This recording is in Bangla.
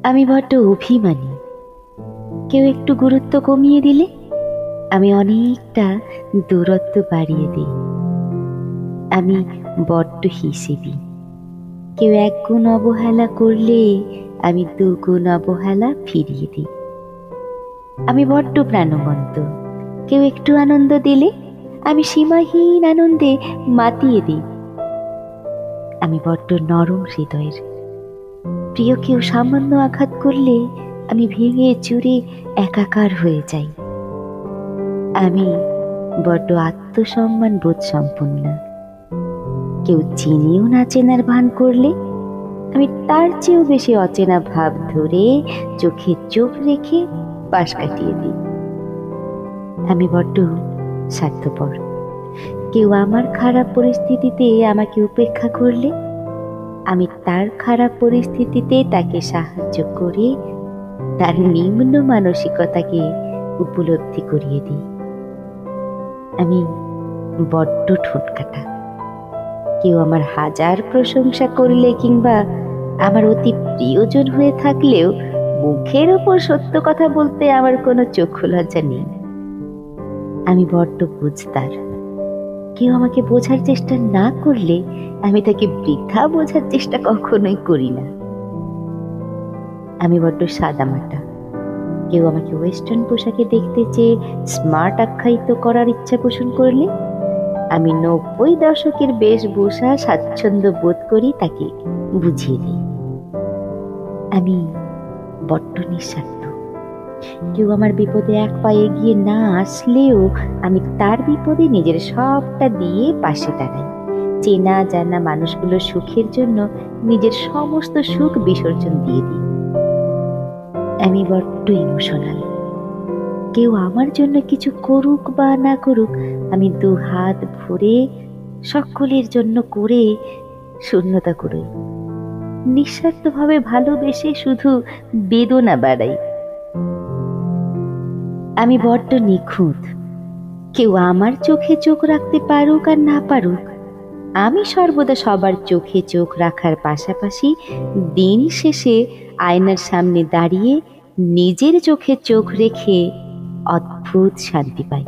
আমি বড্ড অভিমানী। কেউ একটু গুরুত্ব কমিয়ে দিলে আমি অনেকটা দূরত্ব বাড়িয়ে দিই। আমি বড্ড হিসেবি। কেউ এক গুণ অবহেলা করলে আমি দুগুণ অবহেলা ফিরিয়ে দিই। আমি বড্ড প্রাণবন্ত। কেউ একটু আনন্দ দিলে আমি সীমাহীন আনন্দে মাতিয়ে দিই। আমি বড্ড নরম হৃদয়ের। প্রিয় কেউ সামান্য আঘাত করলে আমি ভেঙে চুরে একাকার হয়ে যাই। আমি বড্ড আত্মসম্মান বোধ সম্পন্ন। কেউ চিনিও না চেনার ভান করলে আমি তার চেয়েও বেশি অচেনা ভাব ধরে চোখে চোখ রেখে পাশ কাটিয়ে দিই। আমি বড্ড স্বার্থপর। কেউ আমার খারাপ পরিস্থিতিতে আমাকে উপেক্ষা করলে আমি তার খারাপ পরিস্থিতিতে তাকে সাহায্য করে তার নিম্ন মানসিকতাকে উপলব্ধি করিয়ে দিই। আমি বড্ড ঠোঁটকাটা। কেউ আমার হাজার প্রশংসা করলে কিংবা আমার অতি প্রিয়জন হয়ে থাকলেও মুখের ওপর সত্য কথা বলতে আমার কোনো চক্ষু লজ্জা নেই। আমি বড্ড বুঝতার। কেউ আমাকে বোঝার চেষ্টা না করলে আমি তাকে বৃথা বোঝার চেষ্টা কখনোই করি না। আমি বড্ড সাদামাটা। কেউ আমাকে ওয়েস্টার্ন পোশাকে দেখতে চেয়ে স্মার্ট আখ্যায়িত করার ইচ্ছা পোষণ করলে আমি 90 দশকের বেশভূষা স্বাচ্ছন্দ্য বোধ করি তাকে বুঝিয়ে দিই। আমি বড্ড নিঃস্বার্থ। কেউ আমার বিপদে এক পা এগিয়ে না আসলেও আমি তার বিপদে নিজের সবটা দিয়ে পাশে দাঁড়াই। চেনা জানা মানুষগুলোর সুখের জন্য নিজের সমস্ত সুখ বিসর্জন দিয়ে দিই। আমি বড্ড ইমোশনাল। কেউ আমার জন্য কিছু করুক বা না করুক আমি 2 হাত ভরে সকলের জন্য করে শূন্যতা করি। নিঃস্বার্থভাবে ভালোবেসে শুধু বেদনা বাড়াই। আমি বড্ড নিখুঁত। কেউ আমার চোখে চোখ রাখতে পারুক আর না পারুক আমি সর্বদা সবার চোখে চোখ রাখার পাশাপাশি দিন শেষে আয়নার সামনে দাঁড়িয়ে নিজের চোখে চোখ রেখে অদ্ভুত শান্তি পাই।